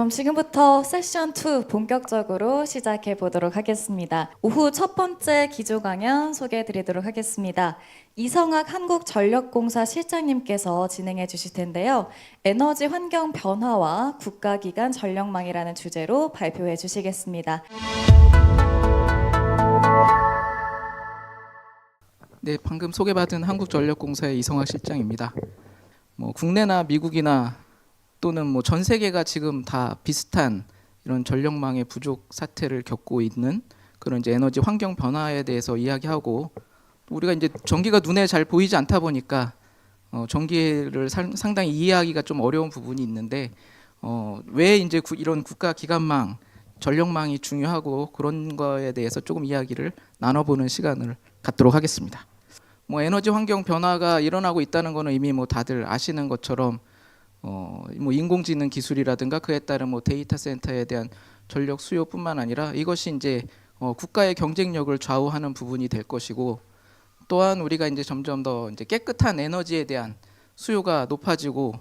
그럼 지금부터 세션 2 본격적으로 시작해 보도록 하겠습니다. 오후 첫 번째 기조 강연 소개해 드리도록 하겠습니다. 이성학 한국전력공사 실장님께서 진행해 주실 텐데요. 에너지 환경 변화와 국가기관 전력망이라는 주제로 발표해 주시겠습니다. 네, 방금 소개받은 한국전력공사의 이성학 실장입니다. 국내나 미국이나 또는 전 세계가 지금 다 비슷한 이런 전력망의 부족 사태를 겪고 있는 그런 이제 에너지 환경 변화에 대해서 이야기하고, 우리가 이제 전기가 눈에 잘 보이지 않다 보니까 전기를 상당히 이해하기가 좀 어려운 부분이 있는데, 왜 이제 이런 국가 기관망, 전력망이 중요하고 그런 거에 대해서 조금 이야기를 나눠보는 시간을 갖도록 하겠습니다. 에너지 환경 변화가 일어나고 있다는 거는 이미 다들 아시는 것처럼 인공지능 기술이라든가 그에 따른 데이터 센터에 대한 전력 수요뿐만 아니라 이것이 이제 국가의 경쟁력을 좌우하는 부분이 될 것이고, 또한 우리가 이제 점점 더 이제 깨끗한 에너지에 대한 수요가 높아지고,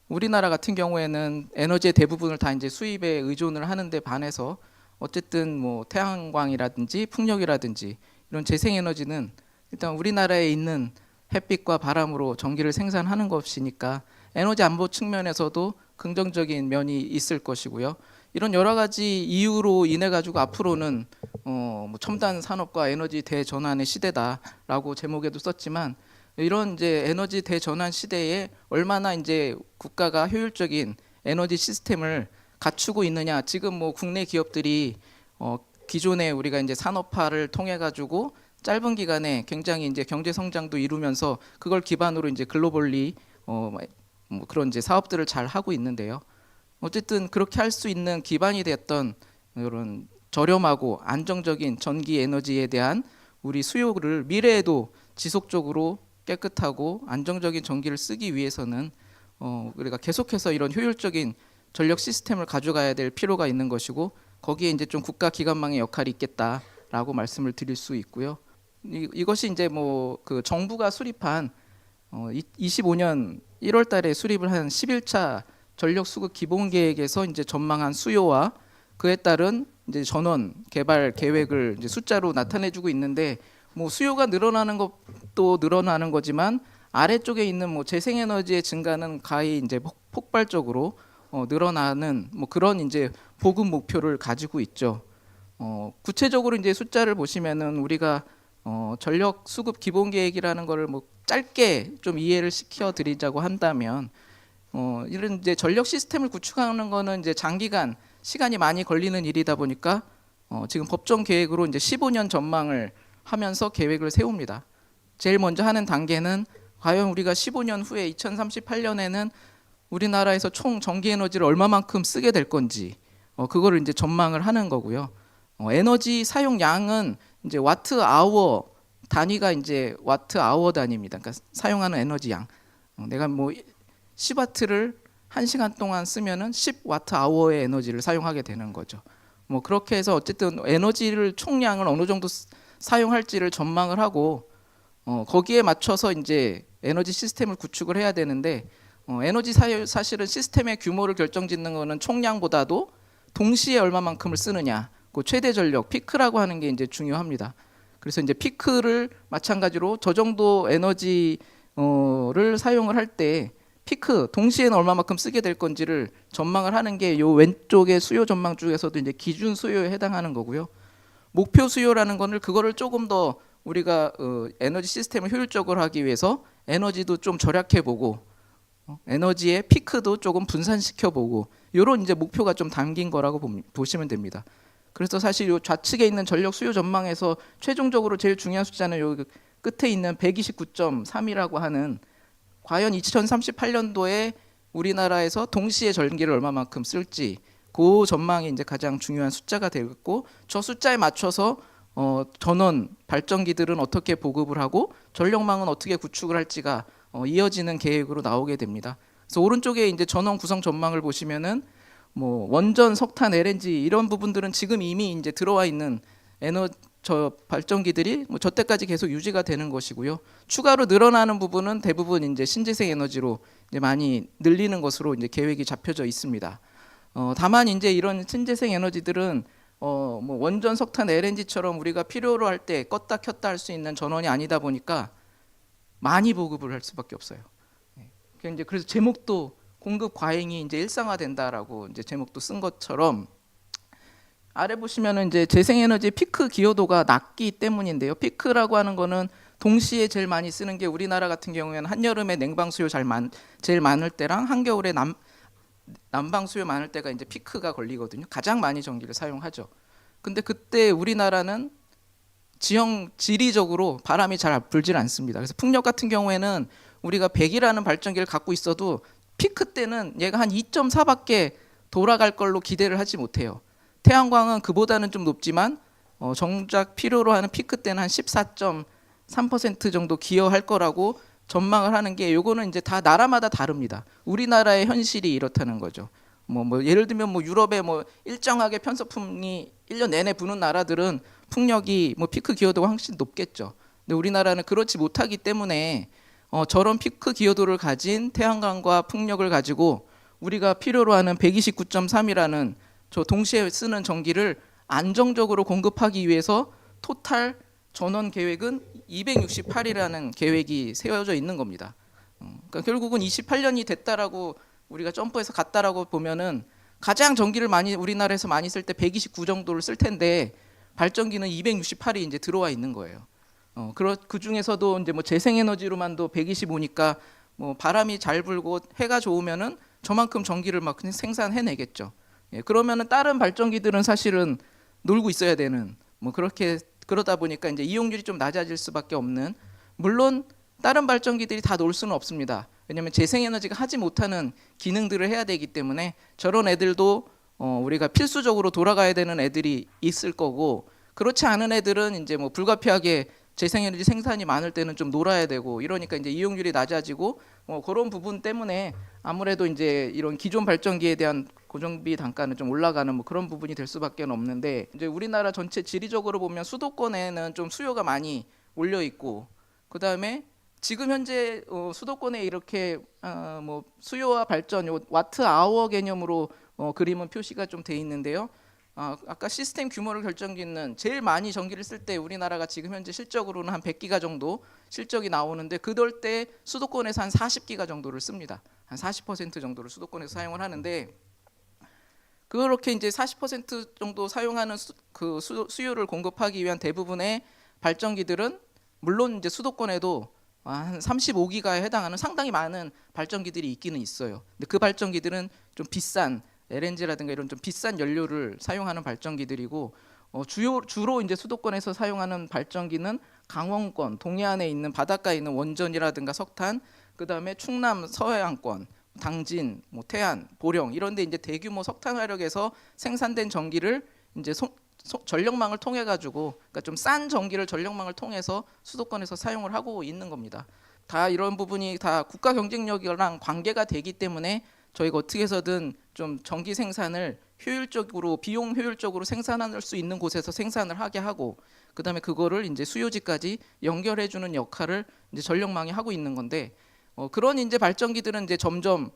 우리나라 같은 경우에는 에너지의 대부분을 다 이제 수입에 의존을 하는데 반해서 어쨌든 태양광이라든지 풍력이라든지 이런 재생에너지는 일단 우리나라에 있는 햇빛과 바람으로 전기를 생산하는 것이니까 에너지 안보 측면에서도 긍정적인 면이 있을 것이고요. 이런 여러 가지 이유로 인해 가지고 앞으로는 첨단 산업과 에너지 대전환의 시대다라고 제목에도 썼지만, 이런 이제 에너지 대전환 시대에 얼마나 이제 국가가 효율적인 에너지 시스템을 갖추고 있느냐. 지금 국내 기업들이 기존에 우리가 이제 산업화를 통해 가지고 짧은 기간에 굉장히 이제 경제 성장도 이루면서 그걸 기반으로 이제 글로벌리 그런 이제 사업들을 잘 하고 있는데요. 어쨌든 그렇게 할 수 있는 기반이 됐던 이런 저렴하고 안정적인 전기 에너지에 대한 우리 수요를 미래에도 지속적으로 깨끗하고 안정적인 전기를 쓰기 위해서는 우리가 계속해서 이런 효율적인 전력 시스템을 가져가야 될 필요가 있는 것이고, 거기에 이제 좀 국가 기관망의 역할이 있겠다라고 말씀을 드릴 수 있고요. 이것이 이제 그 정부가 수립한 25년 1월 달에 수립을 한 11차 전력 수급 기본 계획에서 이제 전망한 수요와 그에 따른 이제 전원 개발 계획을 이제 숫자로 나타내 주고 있는데, 수요가 늘어나는 것도 늘어나는 거지만 아래쪽에 있는 재생에너지의 증가는 가히 이제 폭발적으로 늘어나는 그런 이제 보급 목표를 가지고 있죠. 구체적으로 이제 숫자를 보시면은 우리가 전력 수급 기본 계획이라는 거를 짧게 좀 이해를 시켜 드리자고 한다면, 이런 이제 전력 시스템을 구축하는 거는 이제 장기간 시간이 많이 걸리는 일이다 보니까 지금 법정 계획으로 이제 15년 전망을 하면서 계획을 세웁니다. 제일 먼저 하는 단계는 과연 우리가 15년 후에 2038년에는 우리나라에서 총 전기 에너지를 얼마만큼 쓰게 될 건지 그거를 이제 전망을 하는 거고요. 에너지 사용량은 이제 와트 아워 단위가 이제 와트 아워 단위입니다. 그러니까 사용하는 에너지 양. 내가 10와트를 1시간 동안 쓰면은 10와트 아워의 에너지를 사용하게 되는 거죠. 그렇게 해서 어쨌든 에너지를 총량을 어느 정도 사용할지를 전망을 하고, 거기에 맞춰서 이제 에너지 시스템을 구축을 해야 되는데, 에너지 사실은 시스템의 규모를 결정짓는 거는 총량보다도 동시에 얼마만큼을 쓰느냐, 그 최대 전력 피크라고 하는 게 이제 중요합니다. 그래서 이제 피크를 마찬가지로 저 정도 에너지를 사용을 할 때 피크 동시에는 얼마만큼 쓰게 될 건지를 전망을 하는 게 요 왼쪽의 수요 전망 중에서도 이제 기준 수요에 해당하는 거고요. 목표 수요라는 거는 그거를 조금 더 우리가 에너지 시스템을 효율적으로 하기 위해서 에너지도 좀 절약해 보고 에너지의 피크도 조금 분산시켜 보고, 이런 이제 목표가 좀 담긴 거라고 보시면 됩니다. 그래서 사실 요 좌측에 있는 전력 수요 전망에서 최종적으로 제일 중요한 숫자는 요 끝에 있는 129.3이라고 하는, 과연 2038년도에 우리나라에서 동시에 전기를 얼마만큼 쓸지 그 전망이 이제 가장 중요한 숫자가 되겠고, 저 숫자에 맞춰서 전원 발전기들은 어떻게 보급을 하고 전력망은 어떻게 구축을 할지가 이어지는 계획으로 나오게 됩니다. 그래서 오른쪽에 이제 전원 구성 전망을 보시면은 원전, 석탄, LNG 이런 부분들은 지금 이미 이제 들어와 있는 발전기들이 저 때까지 계속 유지가 되는 것이고요. 추가로 늘어나는 부분은 대부분 이제 신재생 에너지로 이제 많이 늘리는 것으로 이제 계획이 잡혀져 있습니다. 다만 이제 이런 신재생 에너지들은 뭐 원전, 석탄, LNG처럼 우리가 필요로 할 때 껐다 켰다 할 수 있는 전원이 아니다 보니까 많이 보급을 할 수밖에 없어요. 이제 그래서 제목도 공급 과잉이 이제 일상화된다라고 이제 제목도 쓴 것처럼 아래 보시면은 이제 재생에너지 피크 기여도가 낮기 때문인데요. 피크라고 하는 거는 동시에 제일 많이 쓰는 게 우리나라 같은 경우에는 한여름에 냉방 수요 제일 많을 때랑 한겨울에 난방 수요 많을 때가 이제 피크가 걸리거든요. 가장 많이 전기를 사용하죠. 근데 그때 우리나라는 지리적으로 바람이 잘 불질 않습니다. 그래서 풍력 같은 경우에는 우리가 100이라는 발전기를 갖고 있어도 피크 때는 얘가 한 2.4밖에 돌아갈 걸로 기대를 하지 못해요. 태양광은 그보다는 좀 높지만 정작 필요로 하는 피크 때는 한 14.3% 정도 기여할 거라고 전망을 하는 게 요거는 이제 다 나라마다 다릅니다. 우리나라의 현실이 이렇다는 거죠. 뭐 예를 들면 뭐 유럽에 뭐 일정하게 편서풍이 1년 내내 부는 나라들은 풍력이 뭐 피크 기여도가 훨씬 높겠죠. 근데 우리나라는 그렇지 못하기 때문에 저런 피크 기여도를 가진 태양광과 풍력을 가지고 우리가 필요로 하는 129.3이라는 저 동시에 쓰는 전기를 안정적으로 공급하기 위해서 토탈 전원 계획은 268이라는 계획이 세워져 있는 겁니다. 그러니까 결국은 28년이 됐다라고 우리가 점프해서 갔다라고 보면은 가장 전기를 우리나라에서 많이 쓸 때 129 정도를 쓸 텐데 발전기는 268이 이제 들어와 있는 거예요. 그 중에서도 이제 뭐 재생에너지로만도 125니까 뭐 바람이 잘 불고 해가 좋으면은 저만큼 전기를 막 그냥 생산해내겠죠. 예, 그러면은 다른 발전기들은 사실은 놀고 있어야 되는 뭐 그러다 보니까 이제 이용률이 좀 낮아질 수밖에 없는, 물론 다른 발전기들이 다 놀 수는 없습니다. 왜냐하면 재생에너지가 하지 못하는 기능들을 해야 되기 때문에 저런 애들도 우리가 필수적으로 돌아가야 되는 애들이 있을 거고, 그렇지 않은 애들은 이제 뭐 불가피하게 재생에너지 생산이 많을 때는 좀 놀아야 되고 이러니까 이제 이용률이 낮아지고 그런 부분 때문에 아무래도 이제 이런 기존 발전기에 대한 고정비 단가는 좀 올라가는 뭐 그런 부분이 될 수밖에 없는데, 이제 우리나라 전체 지리적으로 보면 수도권에는 좀 수요가 많이 몰려 있고, 그 다음에 지금 현재 수도권에 이렇게 뭐 수요와 발전 와트 아워 개념으로 그림은 표시가 좀 돼 있는데요. 아까 시스템 규모를 결정짓는 제일 많이 전기를 쓸 때 우리나라가 지금 현재 실적으로는 한 100기가 정도 실적이 나오는데, 그럴 때 수도권에서 한 40기가 정도를 씁니다. 한 40% 정도를 수도권에서 사용을 하는데, 그렇게 이제 40% 정도 사용하는 수요를 공급하기 위한 대부분의 발전기들은 물론 이제 수도권에도 한 35기가에 해당하는 상당히 많은 발전기들이 있기는 있어요. 근데 그 발전기들은 좀 비싼 LNG라든가 이런 좀 비싼 연료를 사용하는 발전기들이고, 주로 이제 수도권에서 사용하는 발전기는 강원권, 동해안에 있는 바닷가에 있는 원전이라든가 석탄, 그다음에 충남 서해안권, 당진, 뭐 태안, 보령 이런 데 이제 대규모 석탄 화력에서 생산된 전기를 이제 전력망을 통해 가지고, 그러니까 좀 싼 전기를 전력망을 통해서 수도권에서 사용을 하고 있는 겁니다. 다 이런 부분이 다 국가 경쟁력이랑 관계가 되기 때문에 저희가 어떻게 해서든 좀 전기 생산을 효율적으로, 비용 효율적으로 생산할 수 있는 곳에서 생산을 하게 하고, 그다음에 그거를 이제 수요지까지 연결해 주는 역할을 이제 전력망이 하고 있는 건데, 그런 이제 발전기들은 이제 점점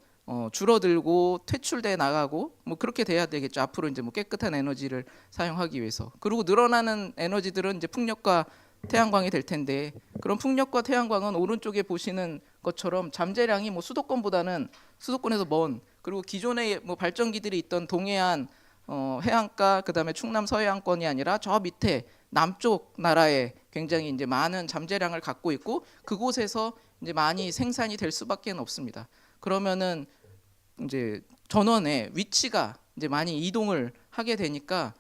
줄어들고 퇴출돼 나가고 뭐 그렇게 돼야 되겠죠. 앞으로 이제 뭐 깨끗한 에너지를 사용하기 위해서. 그리고 늘어나는 에너지들은 이제 풍력과 태양광이 될 텐데, 그런 풍력과 태양광은 오른쪽에 보시는 것처럼 잠재량이 뭐 수도권에서 먼, 그리고 기존에 뭐 발전기들이 있던 동해안 해안가, 그다음에 충남 서해안권이 아니라 저 밑에 남쪽 나라에 굉장히 이제 많은 잠재량을 갖고 있고, 그곳에서 이제 많이 생산이 될 수밖에 없습니다. 그러면은 이제 전원의 위치가 이제 많이 이동을 하게 되니까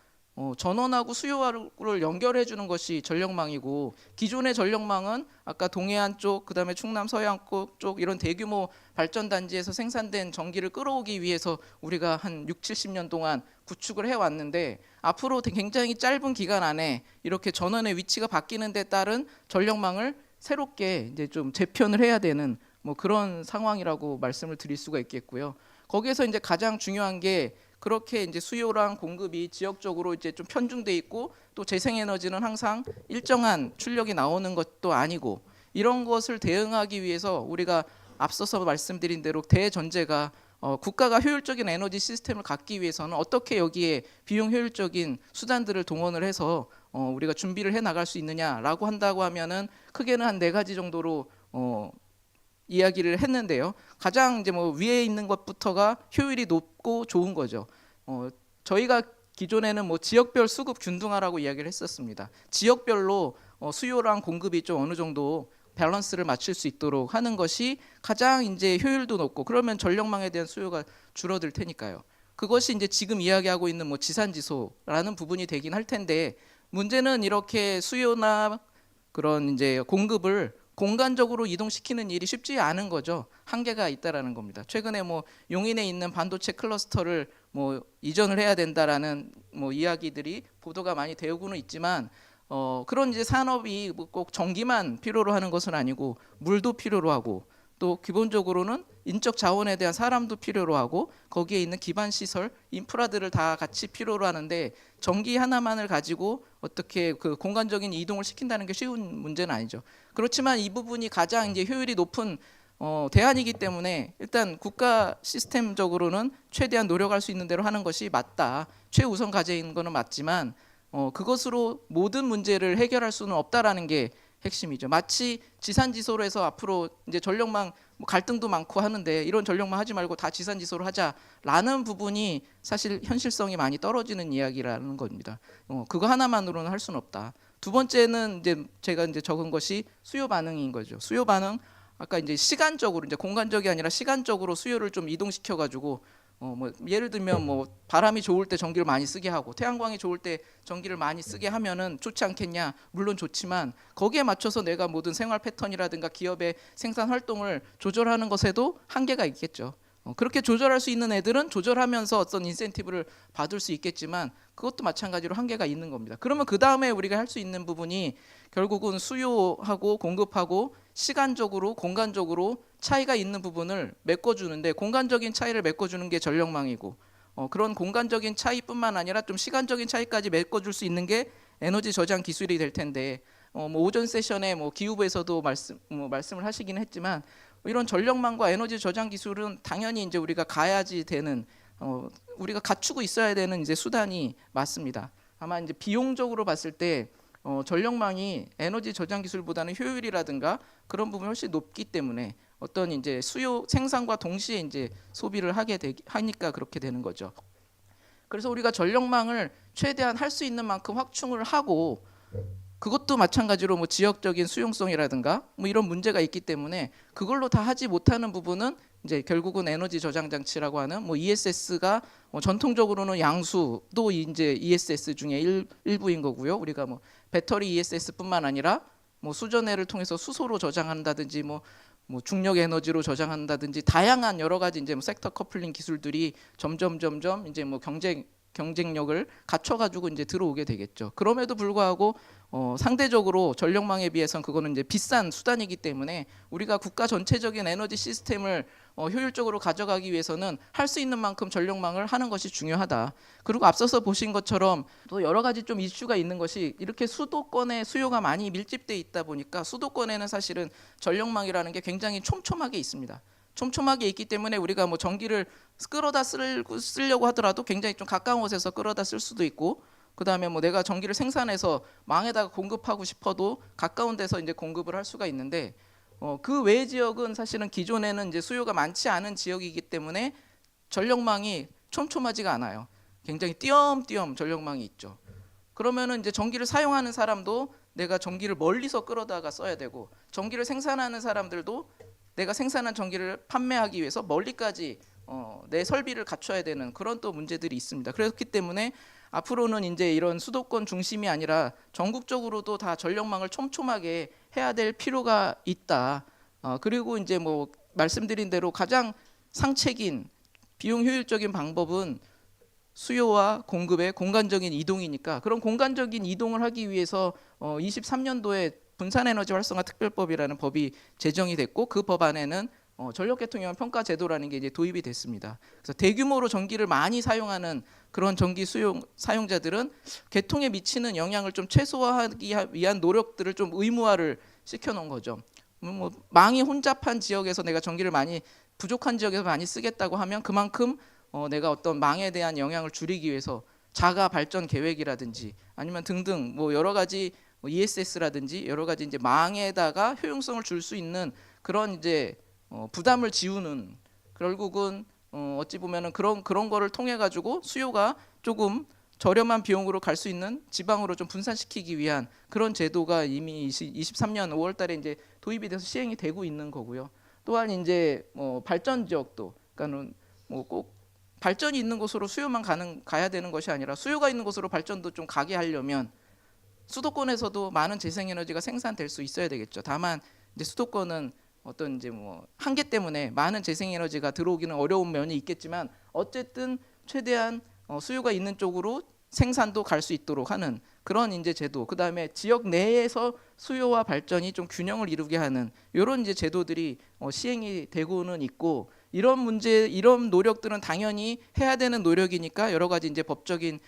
전원하고 수요를 연결해 주는 것이 전력망이고, 기존의 전력망은 아까 동해안 쪽, 그다음에 충남 서해안권 쪽 이런 대규모 발전 단지에서 생산된 전기를 끌어오기 위해서 우리가 한 6, 70년 동안 구축을 해 왔는데, 앞으로 굉장히 짧은 기간 안에 이렇게 전원의 위치가 바뀌는 데 따른 전력망을 새롭게 이제 좀 재편을 해야 되는 뭐 그런 상황이라고 말씀을 드릴 수가 있겠고요. 거기에서 이제 가장 중요한 게, 그렇게 이제 수요랑 공급이 지역적으로 이제 좀 편중돼 있고, 또 재생에너지는 항상 일정한 출력이 나오는 것도 아니고, 이런 것을 대응하기 위해서 우리가 앞서서 말씀드린 대로 대전제가 국가가 효율적인 에너지 시스템을 갖기 위해서는 어떻게 여기에 비용 효율적인 수단들을 동원을 해서 우리가 준비를 해 나갈 수 있느냐라고 한다고 하면은 크게는 한 4가지 정도로 이야기를 했는데요. 가장 이제 뭐 위에 있는 것부터가 효율이 높고 좋은 거죠. 저희가 기존에는 뭐 지역별 수급 균등화라고 이야기를 했었습니다. 지역별로 수요랑 공급이 좀 어느 정도 밸런스를 맞출 수 있도록 하는 것이 가장 이제 효율도 높고, 그러면 전력망에 대한 수요가 줄어들 테니까요. 그것이 이제 지금 이야기하고 있는 뭐 지산지소라는 부분이 되긴 할 텐데, 문제는 이렇게 수요나 그런 이제 공급을 공간적으로 이동시키는 일이 쉽지 않은 거죠. 한계가 있다라는 겁니다. 최근에 뭐 용인에 있는 반도체 클러스터를 뭐 이전을 해야 된다라는 뭐 이야기들이 보도가 많이 되고는 있지만, 그런 이제 산업이 꼭 전기만 필요로 하는 것은 아니고 물도 필요로 하고, 또 기본적으로는 인적 자원에 대한 사람도 필요로 하고, 거기에 있는 기반 시설, 인프라들을 다 같이 필요로 하는데, 전기 하나만을 가지고 어떻게 그 공간적인 이동을 시킨다는 게 쉬운 문제는 아니죠. 그렇지만 이 부분이 가장 이제 효율이 높은 대안이기 때문에 일단 국가 시스템적으로는 최대한 노력할 수 있는 대로 하는 것이 맞다. 최우선 과제인 거는 맞지만 그것으로 모든 문제를 해결할 수는 없다라는 게 핵심이죠. 마치 지산지소로 해서 앞으로 이제 전력망 뭐 갈등도 많고 하는데, 이런 전력망 하지 말고 다 지산지소로 하자라는 부분이 사실 현실성이 많이 떨어지는 이야기라는 겁니다. 그거 하나만으로는 할 수는 없다. 두 번째는 이제 제가 이제 적은 것이 수요 반응인 거죠. 수요 반응, 아까 이제 시간적으로, 이제 공간적이 아니라 시간적으로 수요를 좀 이동시켜 가지고 뭐 예를 들면 뭐 바람이 좋을 때 전기를 많이 쓰게 하고 태양광이 좋을 때 전기를 많이 쓰게 하면은 좋지 않겠냐? 물론 좋지만 거기에 맞춰서 내가 모든 생활 패턴이라든가 기업의 생산 활동을 조절하는 것에도 한계가 있겠죠. 그렇게 조절할 수 있는 애들은 조절하면서 어떤 인센티브를 받을 수 있겠지만, 그것도 마찬가지로 한계가 있는 겁니다. 그러면 그 다음에 우리가 할 수 있는 부분이 결국은 수요하고 공급하고 시간적으로 공간적으로 차이가 있는 부분을 메꿔주는데, 공간적인 차이를 메꿔주는 게 전력망이고, 그런 공간적인 차이뿐만 아니라 좀 시간적인 차이까지 메꿔줄 수 있는 게 에너지 저장 기술이 될 텐데, 뭐 오전 세션에 뭐 기후부에서도 말씀을 하시긴 했지만, 이런 전력망과 에너지 저장 기술은 당연히 이제 우리가 가야지 되는, 우리가 갖추고 있어야 되는 이제 수단이 맞습니다. 아마 이제 비용적으로 봤을 때 전력망이 에너지 저장 기술보다는 효율이라든가 그런 부분이 훨씬 높기 때문에 어떤 이제 수요 생산과 동시에 이제 소비를 하니까 그렇게 되는 거죠. 그래서 우리가 전력망을 최대한 할 수 있는 만큼 확충을 하고, 그것도 마찬가지로 뭐 지역적인 수용성이라든가 뭐 이런 문제가 있기 때문에 그걸로 다 하지 못하는 부분은 이제 결국은 에너지 저장 장치라고 하는 뭐 ESS가 전통적으로는 양수도 이제 ESS 중에 일부인 거고요. 우리가 뭐 배터리 ESS뿐만 아니라 뭐 수전해를 통해서 수소로 저장한다든지 뭐 중력 에너지로 저장한다든지 다양한 여러 가지 이제 뭐 섹터 커플링 기술들이 점점 이제 뭐 경쟁력을 갖춰가지고 이제 들어오게 되겠죠. 그럼에도 불구하고 상대적으로 전력망에 비해서는 그거는 이제 비싼 수단이기 때문에 우리가 국가 전체적인 에너지 시스템을 효율적으로 가져가기 위해서는 할 수 있는 만큼 전력망을 하는 것이 중요하다. 그리고 앞서서 보신 것처럼 또 여러 가지 좀 이슈가 있는 것이, 이렇게 수도권에 수요가 많이 밀집돼 있다 보니까 수도권에는 사실은 전력망이라는 게 굉장히 촘촘하게 있습니다. 촘촘하게 있기 때문에 우리가 뭐 전기를 끌어다 쓰려고 하더라도 굉장히 좀 가까운 곳에서 끌어다 쓸 수도 있고, 그다음에 뭐 내가 전기를 생산해서 망에다가 공급하고 싶어도 가까운 데서 이제 공급을 할 수가 있는데, 그 외 지역은 사실은 기존에는 이제 수요가 많지 않은 지역이기 때문에 전력망이 촘촘하지가 않아요. 굉장히 띄엄띄엄 전력망이 있죠. 그러면은 이제 전기를 사용하는 사람도 내가 전기를 멀리서 끌어다가 써야 되고, 전기를 생산하는 사람들도 내가 생산한 전기를 판매하기 위해서 멀리까지 내 설비를 갖춰야 되는 그런 또 문제들이 있습니다. 그렇기 때문에 앞으로는 이제 이런 수도권 중심이 아니라 전국적으로도 다 전력망을 촘촘하게 해야 될 필요가 있다. 그리고 이제 뭐 말씀드린 대로 가장 상책인 비용 효율적인 방법은 수요와 공급의 공간적인 이동이니까, 그런 공간적인 이동을 하기 위해서 23년도에 분산에너지 활성화 특별법이라는 법이 제정이 됐고, 그 법 안에는 전력계통위원 평가 제도라는 게 이제 도입이 됐습니다. 그래서 대규모로 전기를 많이 사용하는 그런 전기 사용자들은 계통에 미치는 영향을 좀 최소화하기 위한 노력들을 좀 의무화를 시켜놓은 거죠. 뭐 망이 혼잡한 지역에서 내가 전기를 많이 부족한 지역에서 많이 쓰겠다고 하면 그만큼 내가 어떤 망에 대한 영향을 줄이기 위해서 자가 발전 계획이라든지 아니면 등등 뭐 여러 가지 ESS라든지 여러 가지 이제 망에다가 효용성을 줄 수 있는 그런 이제 부담을 지우는, 결국은 어찌 보면은 그런 거를 통해 가지고 수요가 조금 저렴한 비용으로 갈 수 있는 지방으로 좀 분산시키기 위한 그런 제도가 이미 23년 5월달에 이제 도입이 돼서 시행이 되고 있는 거고요. 또한 이제 발전 지역도, 그러니까는 뭐 꼭 발전이 있는 곳으로 수요만 가야 되는 것이 아니라 수요가 있는 곳으로 발전도 좀 가게 하려면 수도권에서도 많은 재생에너지가 생산될 수 있어야 되겠죠. 다만 이제 수도권은 어떤 이제 뭐 한계 때문에 많은 재생에너지가 들어오기는 어려운 면이 있겠지만 어쨌든 최대한 수요가 있는 쪽으로 생산도 갈 수 있도록 하는 그런 이제 제도, 그 다음에 지역 내에서 수요와 발전이 좀 균형을 이루게 하는 이런 이제 제도들이 시행이 되고는 있고, 이런 노력들은 당연히 해야 되는 노력이니까 여러 가지 이제 법적인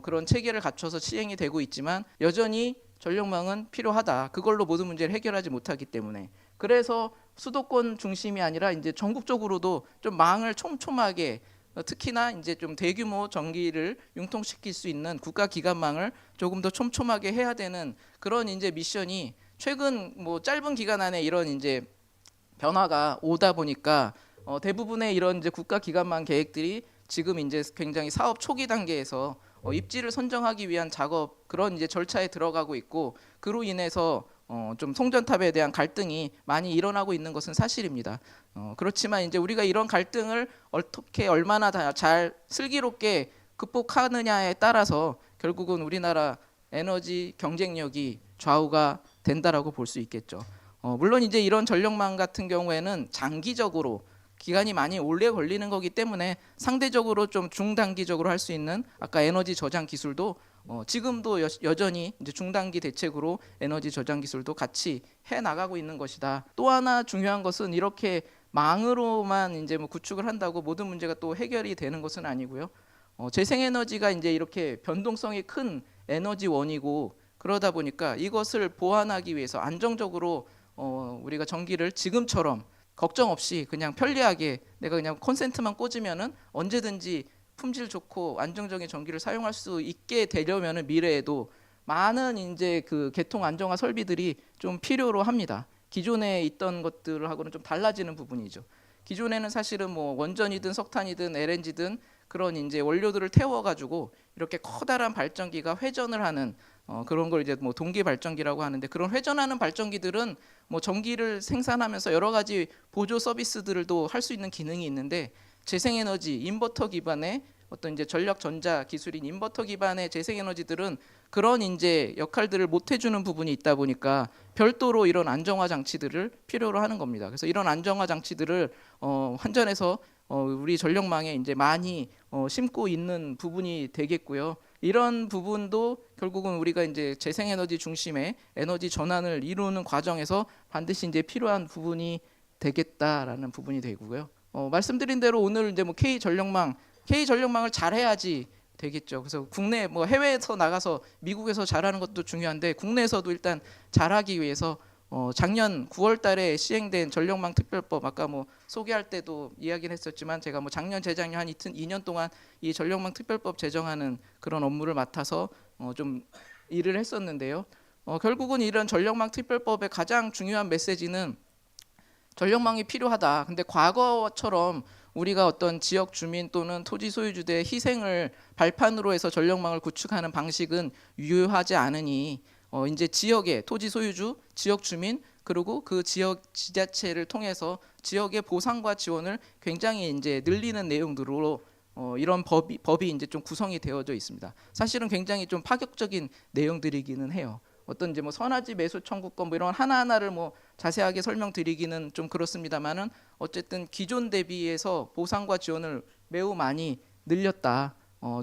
그런 체계를 갖춰서 시행이 되고 있지만 여전히 전력망은 필요하다. 그걸로 모든 문제를 해결하지 못하기 때문에, 그래서 수도권 중심이 아니라 이제 전국적으로도 좀 망을 촘촘하게, 특히나 이제 좀 대규모 전기를 융통시킬 수 있는 국가 기관망을 조금 더 촘촘하게 해야 되는 그런 이제 미션이 최근 뭐 짧은 기간 안에 이런 이제 변화가 오다 보니까 대부분의 이런 이제 국가 기관망 계획들이 지금 이제 굉장히 사업 초기 단계에서 입지를 선정하기 위한 작업, 그런 이제 절차에 들어가고 있고, 그로 인해서 좀 송전탑에 대한 갈등이 많이 일어나고 있는 것은 사실입니다. 그렇지만 이제 우리가 이런 갈등을 어떻게 얼마나 잘 슬기롭게 극복하느냐에 따라서 결국은 우리나라 에너지 경쟁력이 좌우가 된다라고 볼 수 있겠죠. 물론 이제 이런 전력망 같은 경우에는 장기적으로 기간이 많이 오래 걸리는 거기 때문에 상대적으로 좀 중단기적으로 할 수 있는 아까 에너지 저장 기술도 지금도 여전히 이제 중단기 대책으로 에너지 저장 기술도 같이 해 나가고 있는 것이다. 또 하나 중요한 것은 이렇게 망으로만 이제 뭐 구축을 한다고 모든 문제가 또 해결이 되는 것은 아니고요. 재생에너지가 이제 이렇게 변동성이 큰 에너지원이고, 그러다 보니까 이것을 보완하기 위해서 안정적으로 우리가 전기를 지금처럼 걱정 없이 그냥 편리하게 내가 그냥 콘센트만 꽂으면은 언제든지 품질 좋고 안정적인 전기를 사용할 수 있게 되려면은 미래에도 많은 이제 그 개통 안정화 설비들이 좀 필요로 합니다. 기존에 있던 것들하고는 좀 달라지는 부분이죠. 기존에는 사실은 뭐 원전이든 석탄이든 LNG든 그런 이제 원료들을 태워가지고 이렇게 커다란 발전기가 회전을 하는 그런 걸 이제 뭐 동기 발전기라고 하는데, 그런 회전하는 발전기들은 뭐 전기를 생산하면서 여러 가지 보조 서비스들도 할 수 있는 기능이 있는데, 재생에너지 인버터 기반의 어떤 이제 전력 전자 기술인 인버터 기반의 재생에너지들은 그런 이제 역할들을 못 해주는 부분이 있다 보니까 별도로 이런 안정화 장치들을 필요로 하는 겁니다. 그래서 이런 안정화 장치들을 환전해서 우리 전력망에 이제 많이 심고 있는 부분이 되겠고요. 이런 부분도 결국은 우리가 이제 재생에너지 중심의 에너지 전환을 이루는 과정에서 반드시 이제 필요한 부분이 되겠다라는 부분이 되고요. 말씀드린 대로 오늘 이제 뭐 K 전력망을 잘해야지 되겠죠. 그래서 국내 뭐 해외에서 나가서 미국에서 잘하는 것도 중요한데 국내에서도 일단 잘하기 위해서 작년 9월달에 시행된 전력망 특별법, 아까 뭐 소개할 때도 이야기를 했었지만 제가 뭐 작년 재작년 한 2년 동안 이 전력망 특별법 제정하는 그런 업무를 맡아서 좀 일을 했었는데요. 결국은 이런 전력망 특별법의 가장 중요한 메시지는 전력망이 필요하다. 근데 과거처럼 우리가 어떤 지역 주민 또는 토지 소유주들의 희생을 발판으로 해서 전력망을 구축하는 방식은 유효하지 않으니 이제 지역의 토지 소유주, 지역 주민, 그리고 그 지역 지자체를 통해서 지역의 보상과 지원을 굉장히 이제 늘리는 내용들로 이런 법이 이제 좀 구성이 되어져 있습니다. 사실은 굉장히 좀 파격적인 내용들이기는 해요. 어떤 이제 뭐 선화지 매수 청구권 뭐 이런 하나하나를 뭐 자세하게 설명드리기는 좀 그렇습니다만은 어쨌든 기존 대비해서 보상과 지원을 매우 많이 늘렸다.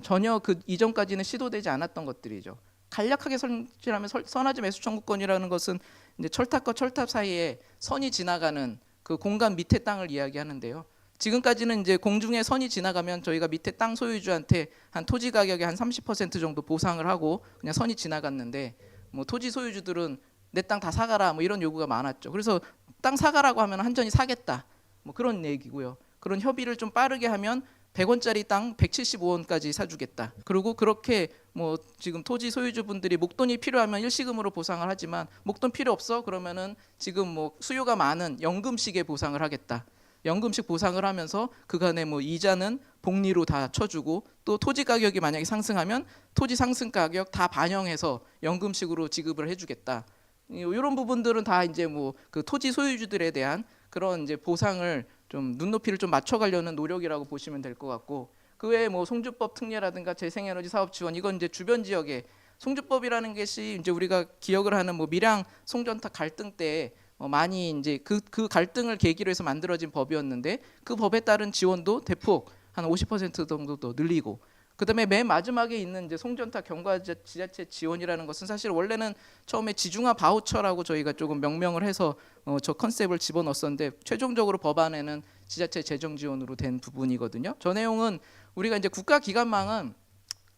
전혀 그 이전까지는 시도되지 않았던 것들이죠. 간략하게 설명하면 선화지 매수 청구권이라는 것은 이제 철탑과 철탑 사이에 선이 지나가는 그 공간 밑에 땅을 이야기하는데요. 지금까지는 이제 공중에 선이 지나가면 저희가 밑에 땅 소유주한테 한 토지 가격의 한 30% 정도 보상을 하고 그냥 선이 지나갔는데, 뭐 토지 소유주들은 내 땅 다 사가라 뭐 이런 요구가 많았죠. 그래서 땅 사가라고 하면 한전이 사겠다 뭐 그런 얘기고요. 그런 협의를 좀 빠르게 하면 100원짜리 땅 175원까지 사주겠다. 그리고 그렇게 뭐 지금 토지 소유주분들이 목돈이 필요하면 일시금으로 보상을 하지만 목돈 필요 없어 그러면은 지금 뭐 수요가 많은 연금식의 보상을 하겠다. 연금식 보상을 하면서 그간의 뭐 이자는 복리로 다 쳐주고 또 토지 가격이 만약에 상승하면 토지 상승 가격 다 반영해서 연금식으로 지급을 해주겠다. 이런 부분들은 다 이제 뭐 그 토지 소유주들에 대한 그런 이제 보상을 좀 눈높이를 좀 맞춰가려는 노력이라고 보시면 될 것 같고 그 외에 뭐 송주법 특례라든가 재생에너지 사업 지원 이건 이제 주변 지역에 송주법이라는 것이 이제 우리가 기억을 하는 뭐 밀양 송전탑 갈등 때 많이 이제 그 갈등을 계기로 해서 만들어진 법이었는데 그 법에 따른 지원도 대폭 한 50% 정도 더 늘리고 그다음에 맨 마지막에 있는 이제 송전탑 경과 지자체 지원이라는 것은 사실 원래는 처음에 지중화 바우처라고 저희가 조금 명명을 해서 저 컨셉을 집어넣었었는데 최종적으로 법안에는 지자체 재정 지원으로 된 부분이거든요. 저 내용은 우리가 이제 국가 기관망은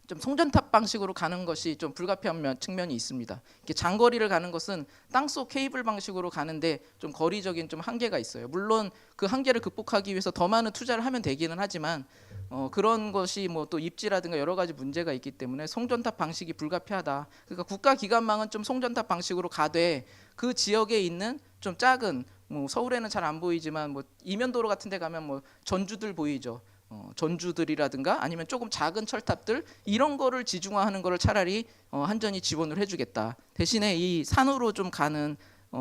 좀 송전탑 방식으로 가는 것이 좀 불가피한 측면이 있습니다. 이렇게 장거리를 가는 것은 땅속 케이블 방식으로 가는데 좀 거리적인 좀 한계가 있어요. 물론 그 한계를 극복하기 위해서 더 많은 투자를 하면 되기는 하지만 그런 것이 뭐 또 입지라든가 여러 가지 문제가 있기 때문에 송전탑 방식이 불가피하다. 그러니까 국가 기관망은 좀 송전탑 방식으로 가되 그 지역에 있는 좀 작은 뭐 서울에는 잘 안 보이지만 뭐 이면도로 같은 데 가면 뭐 전주들 보이죠. 전주들이라든가 아니면 조금 작은 철탑들 이런 거를 지중화하는 거를 차라리 한전이 지원을 해주겠다. 대신에 이 산으로 좀 가는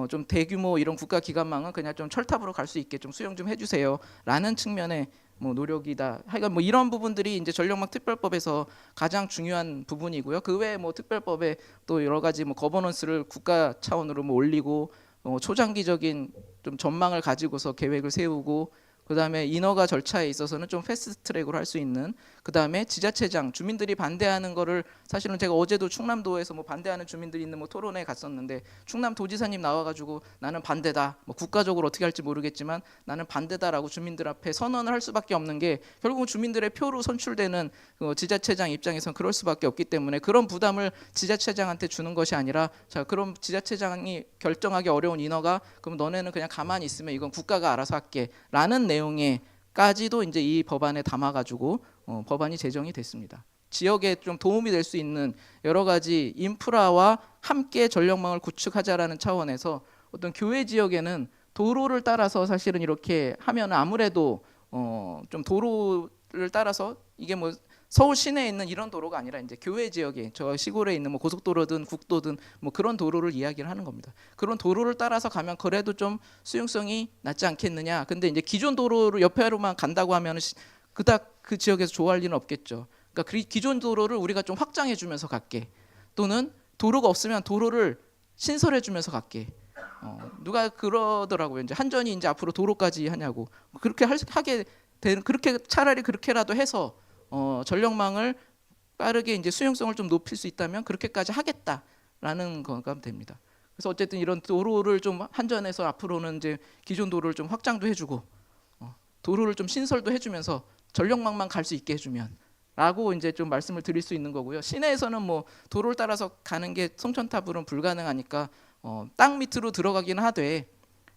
좀 대규모 이런 국가 기관망은 그냥 좀 철탑으로 갈 수 있게 좀 수용 좀 해주세요라는 측면의 뭐 노력이다. 하여간 뭐 이런 부분들이 이제 전력망 특별법에서 가장 중요한 부분이고요. 그 외에 뭐 특별법에 또 여러 가지 뭐 거버넌스를 국가 차원으로 뭐 올리고 초장기적인 좀 전망을 가지고서 계획을 세우고 그다음에 인허가 절차에 있어서는 좀 패스트트랙으로 할 수 있는 그다음에 지자체장 주민들이 반대하는 거를 사실은 제가 어제도 충남도에서 뭐 반대하는 주민들이 있는 뭐 토론회 갔었는데 충남도지사님 나와가지고 나는 반대다 뭐 국가적으로 어떻게 할지 모르겠지만 나는 반대다라고 주민들 앞에 선언을 할 수밖에 없는 게 결국 주민들의 표로 선출되는 지자체장 입장에서는 그럴 수밖에 없기 때문에 그런 부담을 지자체장한테 주는 것이 아니라 자 그럼 지자체장이 결정하기 어려운 인허가 그럼 너네는 그냥 가만히 있으면 이건 국가가 알아서 할게라는 내용에까지도 이제 이 법안에 담아가지고 법안이 제정이 됐습니다. 지역에 좀 도움이 될 수 있는 여러 가지 인프라와 함께 전력망을 구축하자라는 차원에서 어떤 교외 지역에는 도로를 따라서 사실은 이렇게 하면 아무래도 좀 도로를 따라서 이게 뭐 서울 시내에 있는 이런 도로가 아니라 이제 교외 지역에 저 시골에 있는 뭐 고속도로든 국도든 뭐 그런 도로를 이야기를 하는 겁니다. 그런 도로를 따라서 가면 그래도 좀 수용성이 낮지 않겠느냐. 근데 이제 기존 도로를 옆에로만 간다고 하면 그닥 그 지역에서 좋아할 일은 없겠죠. 그러니까 기존 도로를 우리가 좀 확장해 주면서 갈게. 또는 도로가 없으면 도로를 신설해 주면서 갈게. 누가 그러더라고요. 이제 한전이 이제 앞으로 도로까지 하냐고. 그렇게 하게 되는 그렇게 차라리 그렇게라도 해서 전력망을 빠르게 이제 수용성을 좀 높일 수 있다면 그렇게까지 하겠다라는 거가 됩니다. 그래서 어쨌든 이런 도로를 좀 한전에서 앞으로는 이제 기존 도로를 좀 확장도 해주고 도로를 좀 신설도 해주면서 전력망만 갈 수 있게 해주면라고 이제 좀 말씀을 드릴 수 있는 거고요. 시내에서는 뭐 도로를 따라서 가는 게 송전탑으로는 불가능하니까 땅 밑으로 들어가기는 하되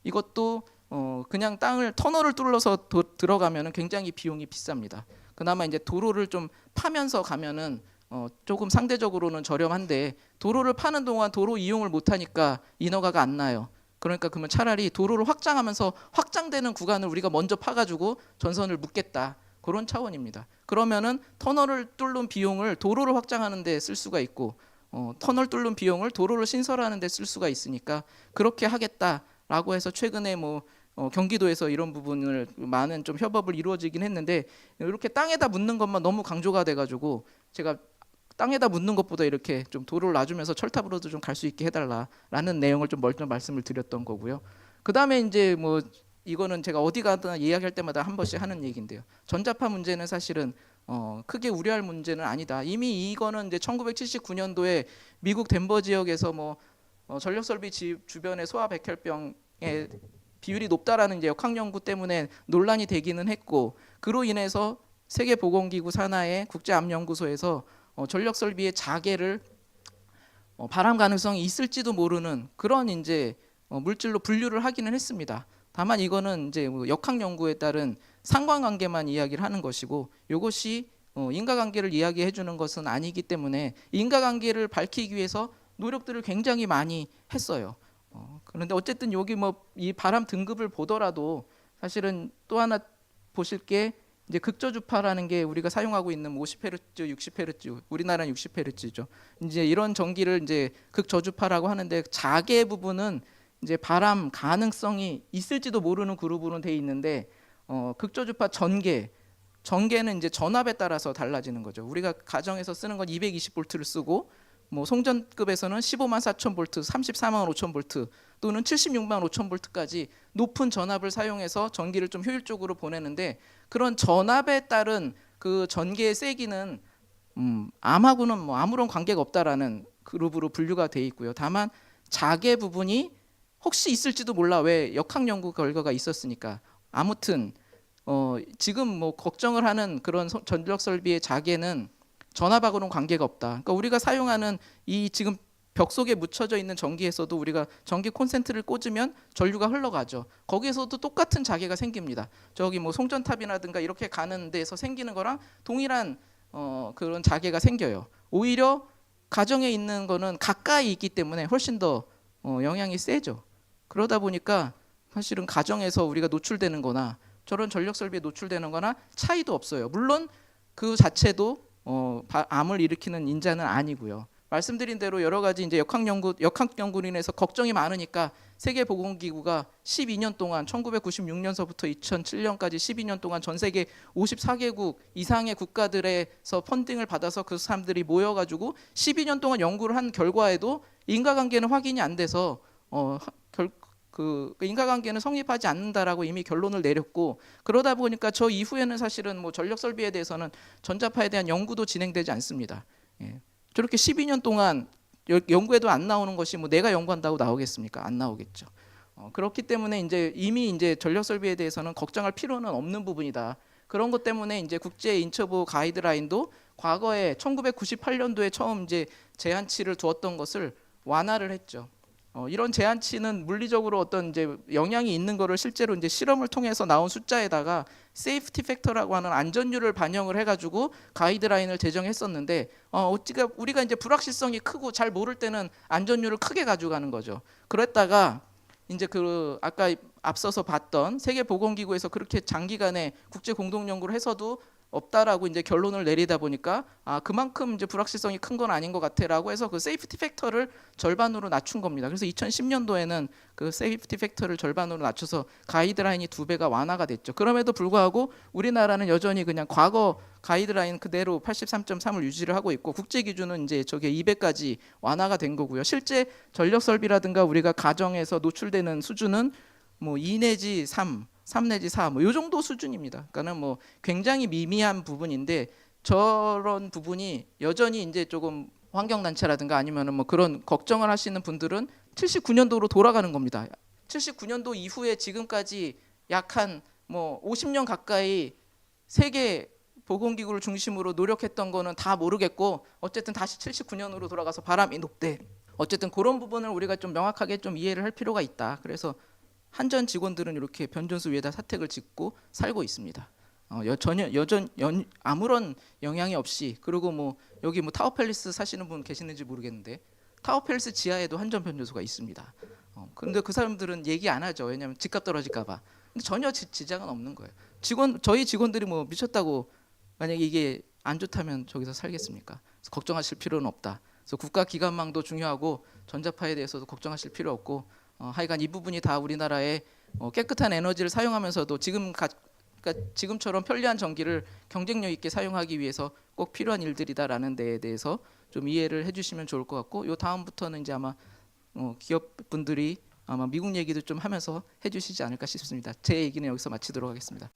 이것도 그냥 땅을 터널을 뚫어서 들어가면은 굉장히 비용이 비쌉니다. 그나마 이제 도로를 좀 파면서 가면은 조금 상대적으로는 저렴한데 도로를 파는 동안 도로 이용을 못 하니까 인허가가 안 나요. 그러니까 그러면 차라리 도로를 확장하면서 확장되는 구간을 우리가 먼저 파가지고 전선을 묶겠다. 그런 차원입니다. 그러면은 터널을 뚫는 비용을 도로를 확장하는 데 쓸 수가 있고 터널 뚫는 비용을 도로를 신설하는 데 쓸 수가 있으니까 그렇게 하겠다라고 해서 최근에 뭐 경기도에서 이런 부분을 많은 좀 협업을 이루어지긴 했는데 이렇게 땅에다 묻는 것만 너무 강조가 돼가지고 제가 땅에다 묻는 것보다 이렇게 좀 도로를 놔주면서 철탑으로도 좀 갈 수 있게 해달라라는 내용을 좀 먼저 말씀을 드렸던 거고요. 그 다음에 이제 뭐 이거는 제가 어디 가든 이야기할 때마다 한 번씩 하는 얘기인데요. 전자파 문제는 사실은 크게 우려할 문제는 아니다. 이미 이거는 이제 1979년도에 미국 덴버 지역에서 뭐 전력 설비 주변의 소아 백혈병의 비율이 높다라는 이제 역학 연구 때문에 논란이 되기는 했고 그로 인해서 세계보건기구 산하의 국제암연구소에서 전력 설비의 자계를 발암 가능성이 있을지도 모르는 그런 이제 물질로 분류를 하기는 했습니다. 다만 이거는 이제 뭐 역학 연구에 따른 상관관계만 이야기를 하는 것이고 이것이 인과관계를 이야기해 주는 것은 아니기 때문에 인과관계를 밝히기 위해서 노력들을 굉장히 많이 했어요. 그런데 어쨌든 여기 뭐 이 발암 등급을 보더라도 사실은 또 하나 보실 게 이제 극저주파라는 게 우리가 사용하고 있는 50Hz, 60Hz, 우리나라는 60Hz죠. 이제 이런 전기를 이제 극저주파라고 하는데 자개 부분은 이제 발암 가능성이 있을지도 모르는 그룹으로 돼 있는데 극저주파 전개는 이제 전압에 따라서 달라지는 거죠. 우리가 가정에서 쓰는 건 220V를 쓰고 뭐 송전급에서는 15만 4천 볼트, 34만 5천 볼트 또는 76만 5천 볼트까지 높은 전압을 사용해서 전기를 좀 효율적으로 보내는데 그런 전압에 따른 그 전개의 세기는 암하고는 뭐 아무런 관계가 없다라는 그룹으로 분류가 돼 있고요. 다만 자개 부분이 혹시 있을지도 몰라. 왜 역학 연구 결과가 있었으니까. 아무튼 지금 뭐 걱정을 하는 그런 전력 설비의 자개는 전압하고는 관계가 없다. 그러니까 우리가 사용하는 이 지금 벽 속에 묻혀져 있는 전기에서도 우리가 전기 콘센트를 꽂으면 전류가 흘러가죠. 거기에서도 똑같은 자개가 생깁니다. 저기 뭐 송전탑이라든가 이렇게 가는 데서 생기는 거랑 동일한 그런 자개가 생겨요. 오히려 가정에 있는 거는 가까이 있기 때문에 훨씬 더 영향이 세죠. 그러다 보니까 사실은 가정에서 우리가 노출되는 거나 저런 전력 설비에 노출되는 거나 차이도 없어요. 물론 그 자체도 암을 일으키는 인자는 아니고요. 말씀드린 대로 여러 가지 이제 역학 연구로 인해서 걱정이 많으니까 세계보건기구가 12년 동안 1996년서부터 2007년까지 12년 동안 전 세계 54개국 이상의 국가들에서 펀딩을 받아서 그 사람들이 모여가지고 12년 동안 연구를 한 결과에도 인과관계는 확인이 안 돼서 그 인과관계는 성립하지 않는다라고 이미 결론을 내렸고 그러다 보니까 저 이후에는 사실은 뭐 전력 설비에 대해서는 전자파에 대한 연구도 진행되지 않습니다. 예. 저렇게 12년 동안 연구에도 안 나오는 것이 뭐 내가 연구한다고 나오겠습니까? 안 나오겠죠. 그렇기 때문에 이제 이미 이제 전력 설비에 대해서는 걱정할 필요는 없는 부분이다. 그런 것 때문에 이제 국제 인처부 가이드라인도 과거에 1998년도에 처음 이제 제한치를 두었던 것을 완화를 했죠. 이런 제한치는 물리적으로 어떤 이제 영향이 있는 거를 실제로 이제 실험을 통해서 나온 숫자에다가 세이프티 팩터라고 하는 안전율을 반영을 해가지고 가이드라인을 제정했었는데 우리가 이제 불확실성이 크고 잘 모를 때는 안전율을 크게 가져가는 거죠. 그랬다가 이제 그 아까 앞서서 봤던 세계보건기구에서 그렇게 장기간의 국제 공동 연구를 해서도 없다라고 이제 결론을 내리다 보니까 그만큼 이제 불확실성이 큰 건 아닌 것 같아라고 해서 그 세이프티 팩터를 절반으로 낮춘 겁니다. 그래서 2010년도에는 그 세이프티 팩터를 절반으로 낮춰서 가이드라인이 2배가 완화가 됐죠. 그럼에도 불구하고 우리나라는 여전히 그냥 과거 가이드라인 그대로 83.3을 유지를 하고 있고 국제 기준은 이제 저게 2배까지 완화가 된 거고요. 실제 전력 설비라든가 우리가 가정에서 노출되는 수준은 뭐 2 내지 3 내지 4 뭐 요 정도 수준입니다. 그러니까는 뭐 굉장히 미미한 부분인데 저런 부분이 여전히 이제 조금 환경단체라든가 아니면은 뭐 그런 걱정을 하시는 분들은 79년도로 돌아가는 겁니다. 79년도 이후에 지금까지 약 한 뭐 50년 가까이 세계 보건기구를 중심으로 노력했던 거는 다 모르겠고 어쨌든 다시 79년으로 돌아가서 바람이 높대. 어쨌든 그런 부분을 우리가 좀 명확하게 좀 이해를 할 필요가 있다. 그래서 한전 직원들은 이렇게 변전소 위에다 사택을 짓고 살고 있습니다. 전혀 아무런 영향이 없이 그리고 뭐 여기 뭐 타워팰리스 사시는 분 계시는지 모르겠는데 타워팰리스 지하에도 한전 변전소가 있습니다. 근데 그 사람들은 얘기 안 하죠. 왜냐하면 집값 떨어질까봐. 근데 전혀 지장은 없는 거예요. 저희 직원들이 뭐 미쳤다고 만약에 이게 안 좋다면 저기서 살겠습니까? 그래서 걱정하실 필요는 없다. 그래서 국가 기관망도 중요하고 전자파에 대해서도 걱정하실 필요 없고 하여간 이 부분이 다 우리나라의 깨끗한 에너지를 사용하면서도 그러니까 지금처럼 편리한 전기를 경쟁력 있게 사용하기 위해서 꼭 필요한 일들이다라는 데에 대해서 좀 이해를 해주시면 좋을 것 같고 요 다음부터는 이제 아마 기업분들이 아마 미국 얘기도 좀 하면서 해주시지 않을까 싶습니다. 제 얘기는 여기서 마치도록 하겠습니다.